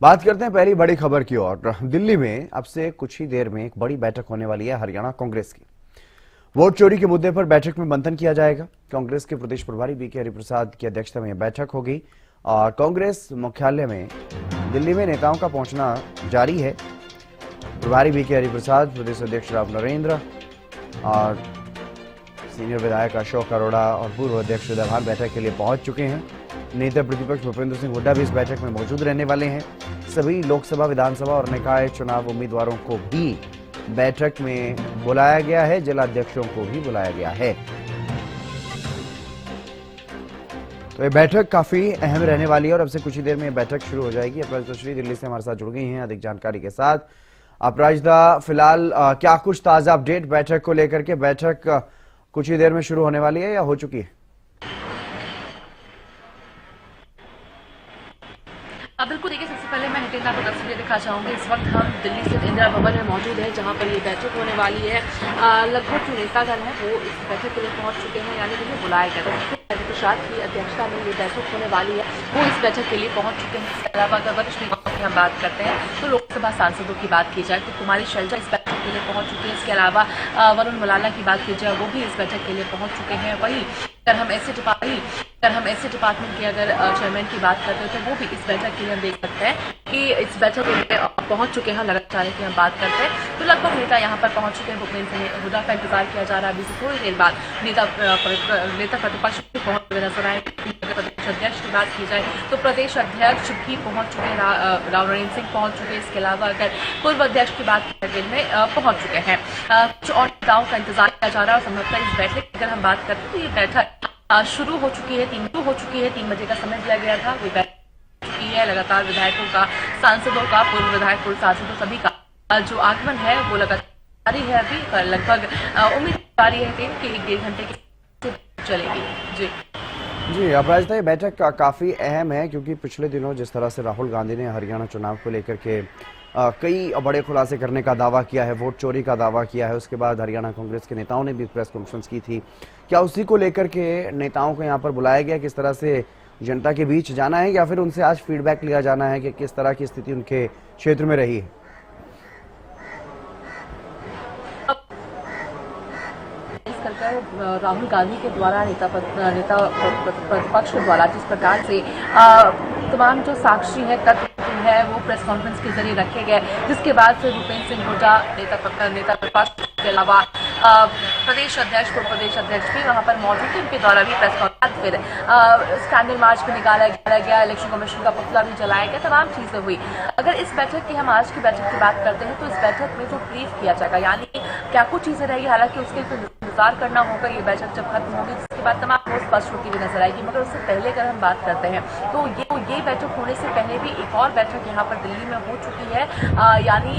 बात करते हैं पहली बड़ी खबर की ओर। दिल्ली में अब से कुछ ही देर में एक बड़ी बैठक होने वाली है हरियाणा कांग्रेस की। वोट चोरी के मुद्दे पर बैठक में मंथन किया जाएगा। कांग्रेस के प्रदेश प्रभारी बीके हरिप्रसाद की अध्यक्षता में यह बैठक होगी और कांग्रेस मुख्यालय में दिल्ली में नेताओं का पहुंचना जारी है। प्रभारी बीके हरिप्रसाद, प्रदेश अध्यक्ष राव नरेंद्र और सीनियर विधायक अशोक अरोड़ा और पूर्व अध्यक्ष उदयभान बैठक के लिए पहुंच चुके हैं। नेता प्रतिपक्ष भूपेंद्र सिंह हुड्डा भी इस बैठक में मौजूद रहने वाले हैं। सभी लोकसभा, विधानसभा और निकाय चुनाव उम्मीदवारों को भी बैठक में बुलाया गया है, जिलाध्यक्षों को भी बुलाया गया है। तो ये बैठक काफी अहम रहने वाली है और अब से कुछ ही देर में ये बैठक शुरू हो जाएगी। अपराजिता श्री दिल्ली से हमारे साथ जुड़ गई हैं अधिक जानकारी के साथ। अपराजिता, फिलहाल क्या कुछ ताजा अपडेट बैठक को लेकर के? बैठक कुछ ही देर में शुरू होने वाली है या हो चुकी है? बिल्कुल, देखिए, सबसे पहले मैं हितेंद्र को तस्वीरें दिखा चाहूंगी। इस वक्त हम दिल्ली स्थित इंदिरा भवन में मौजूद है, जहां पर ये बैठक होने वाली है। लगभग जो नेतागण हैं वो इस बैठक के लिए पहुंच चुके हैं, यानी कि बुलाया गया था। प्रसाद की अध्यक्षता में ये बैठक होने वाली है, वो इस बैठक के लिए पहुंच चुके हैं। इसके अलावा अगर वरिष्ठ नेताओं की हम बात करते हैं तो लोकसभा सांसदों की बात की जाए तो कुमारी शैलजा इस बैठक के लिए पहुंच चुके हैं। इसके अलावा वरुण मलाला की बात की जाए, वो भी इस बैठक के लिए पहुंच चुके हैं। वहीं अगर हम ऐसे डिपार्टमेंट के अगर चेयरमैन की बात करते हैं तो वो भी इस बैठक के लिए हम देख सकते हैं कि इस बैठक में पहुंच चुके हैं। लगातार की हम बात करते हैं तो लगभग नेता यहां पर पहुंच चुके हैं। भूपेंद्र सिंह हुड्डा का इंतजार किया जा रहा है। अभी से थोड़ी देर बाद नेता प्रतिपक्ष भी पहुंच हुए नजर आए। प्रदेश अध्यक्ष की बात की जाए तो प्रदेश अध्यक्ष भी पहुंच चुके हैं, राव नरेंद्र सिंह पहुंच चुके हैं। इसके अलावा अगर पूर्व अध्यक्ष की बात की में पहुंच चुके हैं। कुछ और नेताओं का इंतजार किया जा रहा है और संभवतः इस बैठक की अगर हम बात करते हैं तो ये बैठक शुरू हो चुकी है। 3 बजे का समय दिया गया था। वो बैठक की है। लगातार विधायकों का, सांसदों का, पूर्व विधायक, पूर्व सांसदों सभी का जो आगमन है वो लगातार जारी है। अभी लगभग उम्मीद जारी है कि 1-1.5 घंटे की चलेगी। जी अपराजिता, ये बैठक काफी अहम है क्योंकि पिछले दिनों जिस तरह से राहुल गांधी ने हरियाणा चुनाव को लेकर के कई बड़े खुलासे करने का दावा किया है, वोट चोरी का दावा किया है, उसके बाद हरियाणा कांग्रेस के नेताओं ने भी प्रेस कॉन्फ्रेंस की थी। क्या उसी को लेकर के नेताओं को यहाँ पर बुलाया गया? किस तरह से जनता के बीच जाना है या फिर उनसे आज फीडबैक लिया जाना है कि किस तरह की स्थिति उनके क्षेत्र में रही है? राहुल गांधी के द्वारा नेता प्रतिपक्ष के द्वारा जिस प्रकार से तमाम जो साक्षी है, तथ्य है, वो प्रेस कॉन्फ्रेंस के जरिए रखे गए, जिसके बाद फिर भूपेंद्र सिंह हुड्डा नेता प्रतिपक्ष के अलावा प्रदेश अध्यक्ष, पूर्व प्रदेश अध्यक्ष भी वहां पर मौजूद थे। उनके द्वारा भी प्रेस कॉन्फ्रेंस, फिर स्टैंडर्ड मार्च भी निकाला गया, इलेक्शन कमीशन का पुतला भी जलाया गया, तमाम चीजें हुई। अगर इस बैठक की हम आज की बैठक की बात करते हैं तो इस बैठक में जो ब्रीफ किया जाएगा, यानी क्या कुछ चीजें रहेगी, हालांकि उसके इंतजार करना होगा। ये बैठक जब खत्म होगी उसके बाद तमाम बहुत स्पष्ट होती हुई नजर आएगी। मगर उससे पहले अगर हम बात करते हैं तो ये बैठक होने से पहले भी एक और बैठक यहाँ पर दिल्ली में हो चुकी है। यानी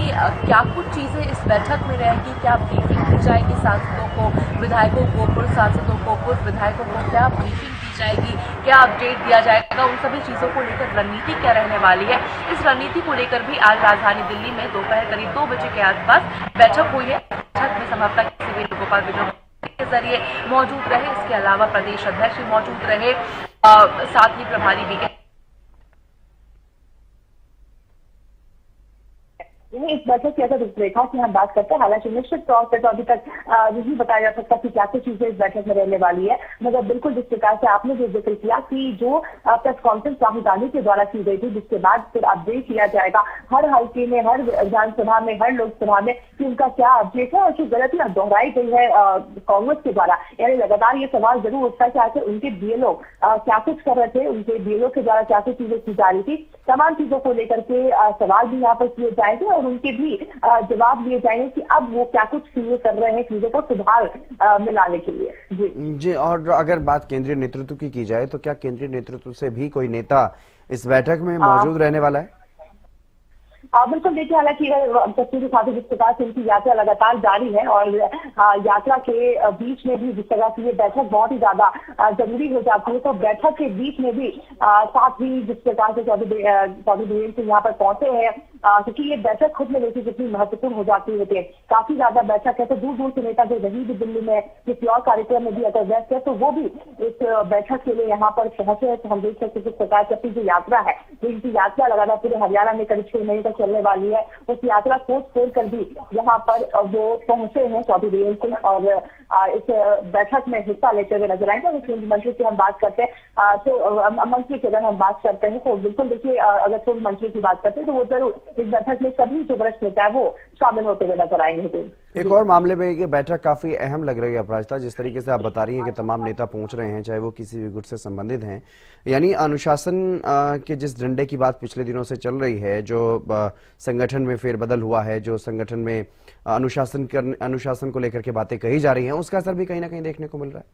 क्या कुछ चीजें इस बैठक में रहेगी, क्या ब्रीफिंग दी जाएगी सांसदों को, विधायकों को, पूर्व सांसदों को, पूर्व विधायकों को, क्या ब्रीफिंग दी जाएगी, क्या अपडेट दिया जाएगा, उन सभी चीजों को लेकर रणनीति क्या रहने वाली है। इस रणनीति को लेकर भी आज राजधानी दिल्ली में दोपहर करीब 2 बजे के आसपास बैठक हुई है। बैठक में संभवतः किसी भी गोपाल विजय के जरिए मौजूद रहे, इसके अलावा प्रदेश अध्यक्ष भी मौजूद रहे, साथ ही प्रभारी बीके। इस बैठक की अगर रूपरेखा की हम बात करते हैं, हालांकि निश्चित तौर पर तो अभी तक नहीं बताया जा सकता कि क्या कुछ चीजें इस बैठक में रहने वाली है, मगर बिल्कुल जिस प्रकार से आपने जो जिक्र किया कि जो प्रेस कॉन्फ्रेंस राहुल गांधी के द्वारा की गई थी, जिसके बाद फिर अपडेट किया जाएगा हर हल्के में, हर विधानसभा में, हर लोकसभा में कि उनका क्या अपडेट है और जो गलतियां दोहराई गई है कांग्रेस के द्वारा। यानी लगातार ये सवाल जरूर उठता है कि आखिर उनके बीएलओ क्या कुछ कर रहे थे, उनके बीएलओ के द्वारा क्या कुछ चीजें की जा रही थी, तमाम चीजों को लेकर के सवाल भी यहाँ पर किए जाएंगे और उनके भी जवाब लिए जाएंगे कि अब वो क्या कुछ चीजें कर रहे हैं चीजों को सुधार में लाने के लिए। जी और अगर बात केंद्रीय नेतृत्व की जाए तो क्या केंद्रीय नेतृत्व से भी कोई नेता इस बैठक में मौजूद रहने वाला है? बिल्कुल, देखिए, हालांकि तस्वीर के साथ जिस प्रकार से इनकी यात्रा लगातार जारी है और यात्रा के बीच में भी जिस तरह से ये बैठक बहुत ही ज्यादा जरूरी हो जाती है, तो बैठक के बीच में भी साथ ही जिस प्रकार से चौधरी बीरेन्द्र सिंह यहाँ पर पहुंचे हैं, क्योंकि ये बैठक खुद में देखिए कितनी महत्वपूर्ण हो जाती है। काफी ज्यादा बैठक है, तो दूर दूर से नेता जो रही भी दिल्ली में किसी और कार्यक्रम में भी अगर व्यस्त है तो वो भी इस बैठक के लिए यहाँ पर पहुंचे हैं। तो हम देख सकते हैं किस प्रकार की अपनी जो यात्रा है, तो इनकी यात्रा लगातार पूरे हरियाणा में करीब 6 महीने तक चलने वाली है। उस यात्रा को छोड़कर भी यहाँ पर वो पहुंचे हैं चौधरी वीरेंद्र सिंह और इस बैठक में हिस्सा लेते हुए नजर आएंगे। और केंद्रीय मंत्री की हम बात करते हैं तो मंत्री की अगर हम बात करते हैं तो बिल्कुल देखिए, अगर पूर्व मंत्री की बात करते हैं तो वो जरूर इस बैठक में सभी जो वरिष्ठ नेता है वो शामिल होते हुए नजर आएंगे। एक और मामले में ये बैठक काफी अहम लग रही है अपराजिता, जिस तरीके से आप बता रही हैं कि तमाम नेता पहुंच रहे हैं, चाहे वो किसी भी गुट से संबंधित हैं, यानी अनुशासन के जिस डंडे की बात पिछले दिनों से चल रही है, जो संगठन में फेरबदल हुआ है, जो संगठन में अनुशासन को लेकर के बातें कही जा रही हैं, उसका असर भी कहीं ना कहीं देखने को मिल रहा है।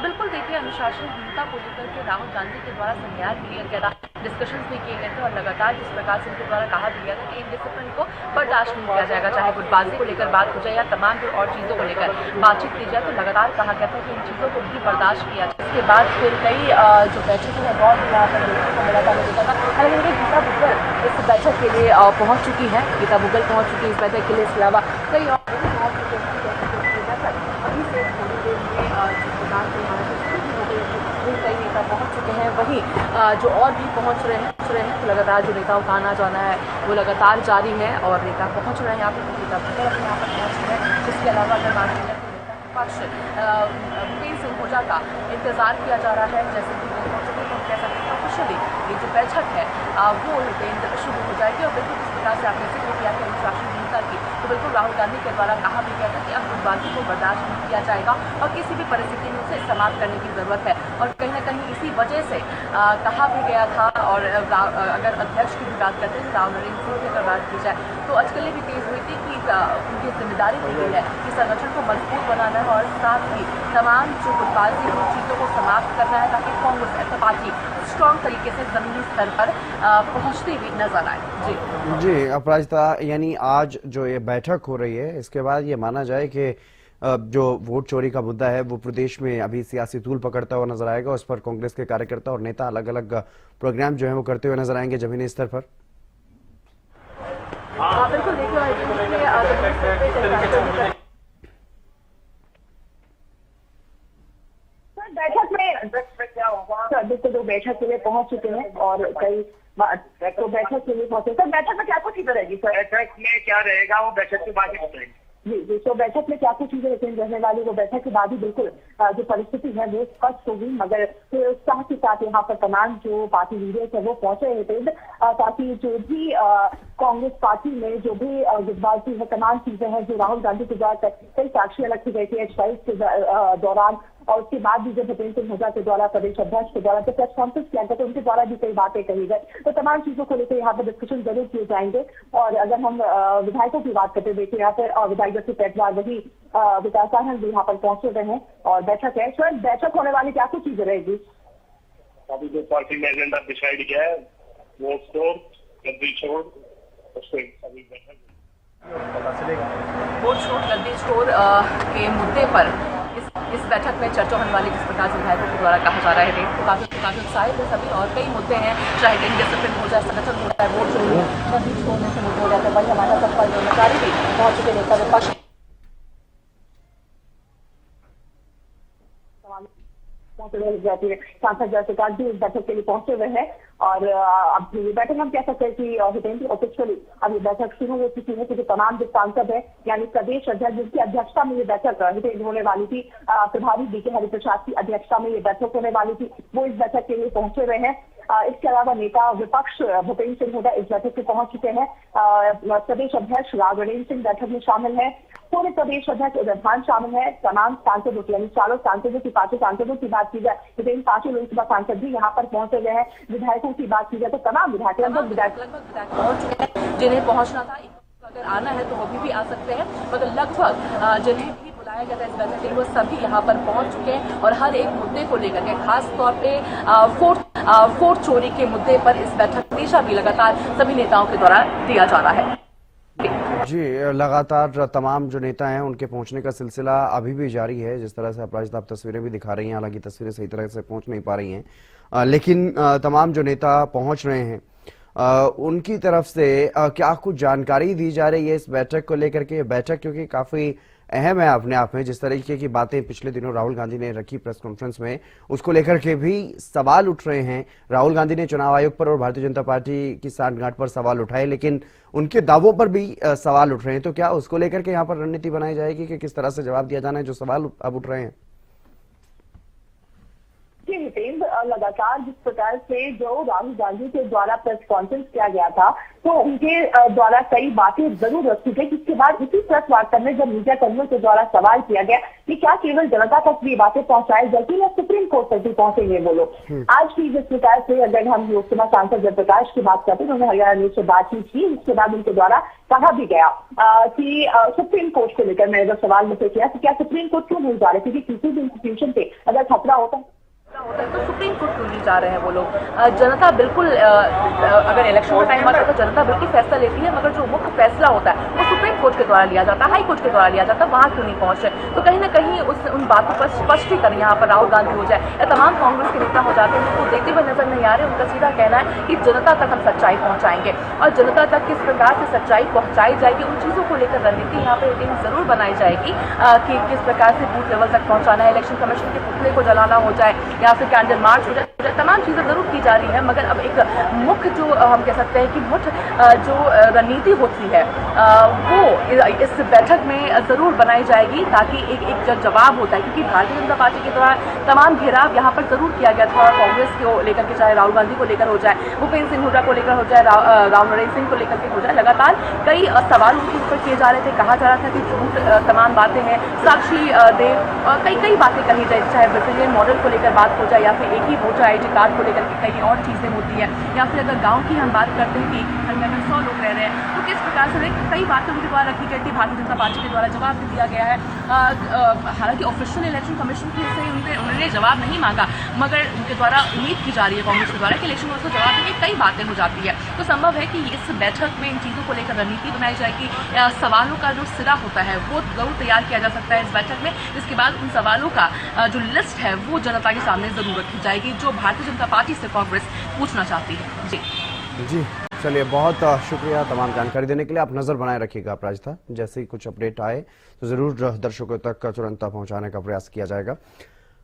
बिल्कुल देखिए, अनुशासनहीनता को लेकर के राहुल गांधी के द्वारा संज्ञान लिया गया था, डिस्कशंस भी किए गए थे और लगातार जिस प्रकार से उनके द्वारा कहा गया था कि इनडिसिप्लिन को बर्दाश्त नहीं किया जाएगा, चाहे गुटबाजी को लेकर बात हो जाए या तमाम जो और चीज़ों को लेकर बातचीत की जाए, तो लगातार कहा गया था कि इन चीज़ों को भी बर्दाश्त किया जाए। इसके बाद फिर कई जो बैठकें हैं बहुत यहाँ पर देखने को मिला था, देखा था। हालांकि गीता बुग्गल इस बैठक के लिए पहुँच चुकी है, गीता बुग्गल पहुँच चुकी है इस बैठक के लिए। इसके अलावा कई और पहुँच चुके हैं अभी से थोड़ी देर में कई नेता पहुंच चुके हैं। वहीं जो और भी पहुंच रहे हैं तो लगातार जो नेताओं का आना जाना है वो लगातार जारी है और नेता पहुंच रहे हैं यहाँ पर, नेता अपने यहाँ पर पहुंच रहे हैं। इसके अलावा अगर बात करें तो पक्ष भूपेंद्र सिंह हुड्डा का इंतजार किया जा रहा है, जैसे कि हम कह सकते हैं ऑफिशियली ये जो बैठक है वो शुरू हो जाएगी। और बिल्कुल इस प्रकार से आपने जिक्र किया कि अनुशासनहीनता की, तो बिल्कुल राहुल गांधी के द्वारा कहा भी गया था कि अब गुटबाजी को बर्दाश्त नहीं किया जाएगा और किसी भी परिस्थिति में उसे समाप्त करने की जरूरत है। और कहीं ना कहीं इसी वजह से कहा भी गया था। और अगर अध्यक्ष की भी बात करते हैं, राव नरेंद्र सिंह की अगर बात की जाए तो अटकलें भी तेज हुई थी कि उनकी जिम्मेदारी दी गई है कि संगठन को मजबूत बनाना है और साथ ही तमाम जो गुटबाजी उन चीज़ों को समाप्त करना है ताकि कांग्रेस ऐसा पार्टी स्ट्रॉन्ग तरीके से जमीनी स्तर पर पहुंचती हुई नजर आए। जी अपराजिता, यानी आज जो ये बैठक हो रही है इसके बाद ये माना जाए कि जो वोट चोरी का मुद्दा है वो प्रदेश में अभी सियासी तूल पकड़ता हुआ नजर आएगा। उस पर कांग्रेस के कार्यकर्ता और नेता अलग अलग प्रोग्राम जो है वो करते हुए नजर आएंगे जमीनी स्तर पर। बिल्कुल देखिए, बैठक में क्या होगा, बिल्कुल लोग बैठक के लिए पहुंच चुके हैं और कई तो बैठक के लिए पहुंचे। सर बैठक में क्या कुछ चीजें रहेगी? सर बैठक में क्या रहेगा वो बैठक के बाद ही बताएंगे। जी, तो बैठक में क्या कुछ चीजें रहने वाली वो बैठक के बाद ही बिल्कुल जो परिस्थिति है वो स्पष्ट होगी। मगर फिर उत्साह के साथ यहाँ पर तमाम जो पार्टी लीडर्स है वो पहुंचे हैं ताकि जो भी कांग्रेस पार्टी में जो भी गुटबाजी है, तमाम चीजें हैं जो राहुल गांधी के द्वारा कई साक्ष्य रखी गई थी एक्साइज के दौरान और उसके बाद भी जब भूपेंद्र सिंह हुड्डा के द्वारा, प्रदेश अध्यक्ष के द्वारा जब प्रेस कॉन्फ्रेंस किया गया तो उनके द्वारा भी कई बातें कही गई। तो तमाम चीजों को लेकर यहाँ पर डिस्कशन जरूर किए जाएंगे। और अगर हम विधायकों की बात करते देखिए यहाँ पर विधायक जैसे पैटवार वही विकास भी यहाँ पर पहुंचे हुए हैं और बैठक है। सर बैठक होने वाली क्या कुछ चीजें रहेगी? अभी जो पार्टी ने एजेंडा डिसाइड किया है वो छोड़ गद्दी छोड़ उससे अभी बैठक पता चलेगा। वोट छोड़ गद्दी छोड़ के मुद्दे पर इस बैठक में चर्चा होने वाली, जिस प्रकार से विधायकों के द्वारा कहा जा रहा है तो काफी उत्साहित है सभी। और कई मुद्दे हैं, चाहे इनडिसिप्लिन हो जाए, संगठन हो जाए, वोट चोरी गद्दी छोड़ने से मुद्दे हो जाते हैं। वही हमारा सपा जिम्मेदारी भी पहुंच चुके नेता विपक्ष जाती है। सांसद जयप्रकाश भी इस बैठक के लिए पहुंचे हुए हैं और अब ये बैठक हम कह सकते हैं कि हितेंद्र ऑफिशियली अब ये बैठक शुरू हो चुकी है क्योंकि तमाम जो सांसद है यानी प्रदेश अध्यक्ष जिसकी अध्यक्षता में ये बैठक हितेंद्र होने वाली थी, प्रभारी बीके हरिप्रसाद की अध्यक्षता में ये बैठक होने वाली थी, वो इस बैठक के लिए पहुंचे हुए हैं। इसके अलावा नेता विपक्ष भूपेंद्र सिंह हुड्डा इस बैठक में पहुंच चुके हैं। प्रदेश अध्यक्ष राव नरेंद्र सिंह बैठक में शामिल है, पूरे प्रदेश अध्यक्ष उदयभान शामिल है, तमाम सांसदों यानी चारों सांसदों की, 5 सांसदों की बात की जाए तो 5 लोकसभा सांसद भी यहाँ पर पहुंचे गए हैं। विधायकों की बात की जाए तो तमाम विधायक लगभग विधायक पहुंच चुके हैं। जिन्हें पहुंचना था अगर आना है तो वो भी आ सकते हैं, मतलब लगभग जिन्हें भी बुलाया गया था इस बैठक के लिए वो सभी यहाँ पर पहुंच चुके हैं और हर एक मुद्दे को लेकर के खास तौर पे वोट चोरी के मुद्दे पर इस बैठक दिशा भी लगातार सभी नेताओं के द्वारा दिया जा रहा है। जी लगातार तमाम जो नेता हैं उनके पहुंचने का सिलसिला अभी भी जारी है। जिस तरह से अपराजिता आप तस्वीरें भी दिखा रही हैं, हालांकि तस्वीरें सही तरह से पहुंच नहीं पा रही हैं। लेकिन तमाम जो नेता पहुंच रहे हैं उनकी तरफ से क्या कुछ जानकारी दी जा रही है इस बैठक को लेकर के? बैठक क्योंकि काफी अहम है अपने आप में, जिस तरीके की बातें पिछले दिनों राहुल गांधी ने रखी प्रेस कॉन्फ्रेंस में, उसको लेकर के भी सवाल उठ रहे हैं। राहुल गांधी ने चुनाव आयोग पर और भारतीय जनता पार्टी की सांठगांठ पर सवाल उठाए, लेकिन उनके दावों पर भी सवाल उठ रहे हैं। तो क्या उसको लेकर के यहाँ पर रणनीति बनाई जाएगी कि किस तरह से जवाब दिया जाना है जो सवाल अब उठ रहे हैं? हितेंद्र, लगातार जिस प्रकार से जो राहुल गांधी के द्वारा प्रेस कॉन्फ्रेंस किया गया था, तो उनके द्वारा कई बातें जरूर रखी गई। इसके बाद इसी प्रेस वार्ता में जब मीडिया कर्मियों के द्वारा सवाल किया गया कि क्या केवल जनता तक भी बातें पहुंचाई जाती या सुप्रीम कोर्ट तक भी पहुंचेंगे वो लोग। आज की जिस प्रकार से अगर हम लोकसभा सांसद जयप्रकाश की बात करते हैं, उन्होंने हरियाणा न्यूज से बातचीत की। उसके बाद उनके द्वारा कहा भी गया कि सुप्रीम कोर्ट को लेकर मैंने जब सवाल मुझसे किया कि क्या सुप्रीम कोर्ट क्यों नहीं जा रहे, क्योंकि किसी भी इंस्टीट्यूशन पे अगर खतरा होता होता है तो सुप्रीम कोर्ट क्यों नहीं जा रहे हैं वो लोग। जनता बिल्कुल अगर इलेक्शन का टाइम आता है तो जनता बिल्कुल फैसला लेती है, मगर जो मुख्य फैसला होता है वो सुप्रीम कोर्ट के द्वारा लिया जाता है, हाई कोर्ट के द्वारा लिया जाता है, वहां क्यों नहीं पहुंचे। तो कहीं ना कहीं उन बातों पर स्पष्टीकरण यहाँ पर राहुल गांधी हो जाए या तमाम कांग्रेस के नेता हो जाते हैं जिनको देखते हुए नजर नहीं आ रहे। उनका सीधा कहना है कि जनता तक हम सच्चाई पहुंचाएंगे और जनता तक किस प्रकार से सच्चाई पहुंचाई जाएगी, उन चीजों को लेकर रणनीति यहाँ पे जरूर बनाई जाएगी कि किस प्रकार से बूथ लेवल तक पहुंचाना है, इलेक्शन कमीशन के पुतले को जलाना हो जाए या फिर कैंडल मार्च हो जाए, तमाम चीजें जरूर की जा रही है। मगर अब एक मुख्य जो हम कह सकते हैं कि मुख्य जो रणनीति होती है वो इस बैठक में जरूर बनाई जाएगी ताकि एक जवाब होता है, क्योंकि भारतीय जनता पार्टी के द्वारा तमाम घेराव यहाँ पर जरूर किया गया था। कांग्रेस को लेकर के चाहे राहुल गांधी को लेकर हो जाए, भूपेंद्र सिंह हुड्डा को लेकर हो जाए, राव नरेंद्र सिंह को लेकर के हो जाए, लगातार कई सवाल उनके ऊपर किए जा रहे थे। कहा जा रहा था कि झूठ तमाम बातें हैं, साक्षी देव और कई बातें कही जाए, चाहे ब्राजीलियन मॉडल को लेकर बात हो जाए या फिर एक ही वोटर आईडी कार्ड को लेकर के कई और चीजें होती है, या फिर अगर गांव की हम बात करते हैं कि हरियाणा में 100 लोग रह रहे हैं तो किस प्रकार से कई बातें उनके द्वारा रखी गई थी। भारतीय जनता पार्टी के द्वारा जवाब भी दिया गया है। हालांकि ऑफिशियल इलेक्शन कमीशन की से उन्होंने जवाब नहीं मांगा, मगर उनके द्वारा उम्मीद की जा रही है कांग्रेस के द्वारा कि इलेक्शन को जवाब देंगे। कई बातें हो जाती है तो संभव है कि इस बैठक में इन चीजों को लेकर रणनीति बनाई जाएगी। सवालों का जो सिरा होता है वो जरूर तैयार किया जा सकता है इस बैठक में, जिसके बाद उन सवालों का जो लिस्ट है वो जनता के सामने जरूर रखी जाएगी जो भारतीय जनता पार्टी से कांग्रेस पूछना चाहती है। जी चलिए, बहुत शुक्रिया तमाम जानकारी देने के लिए। आप नजर बनाए रखिएगा अपराजिता, जैसे ही कुछ अपडेट आए तो जरूर दर्शकों तक तुरंत पहुंचाने का प्रयास किया जाएगा।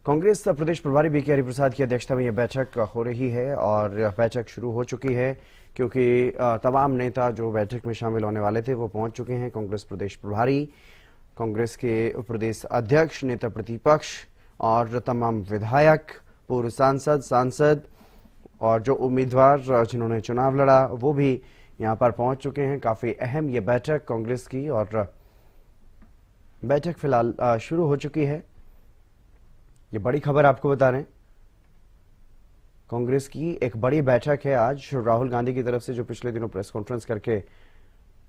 कांग्रेस प्रदेश प्रभारी बीके हरिप्रसाद की अध्यक्षता में यह बैठक हो रही है और बैठक शुरू हो चुकी है क्योंकि तमाम नेता जो बैठक में शामिल होने वाले थे वो पहुंच चुके हैं। कांग्रेस प्रदेश प्रभारी, कांग्रेस के प्रदेश अध्यक्ष, नेता प्रतिपक्ष और तमाम विधायक, पूर्व सांसद और जो उम्मीदवार जिन्होंने चुनाव लड़ा वो भी यहां पर पहुंच चुके हैं। काफी अहम ये बैठक कांग्रेस की, और बैठक फिलहाल शुरू हो चुकी है। ये बड़ी खबर आपको बता रहे हैं, कांग्रेस की एक बड़ी बैठक है आज। राहुल गांधी की तरफ से जो पिछले दिनों प्रेस कॉन्फ्रेंस करके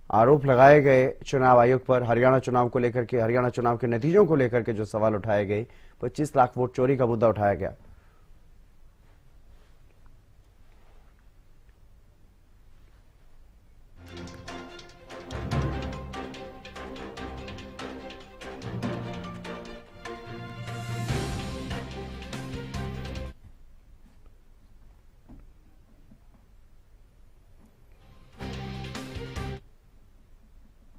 आरोप लगाए गए चुनाव आयोग पर, हरियाणा चुनाव को लेकर के, हरियाणा चुनाव के नतीजों को लेकर के जो सवाल उठाए गए, 25 लाख वोट चोरी का मुद्दा उठाया गया।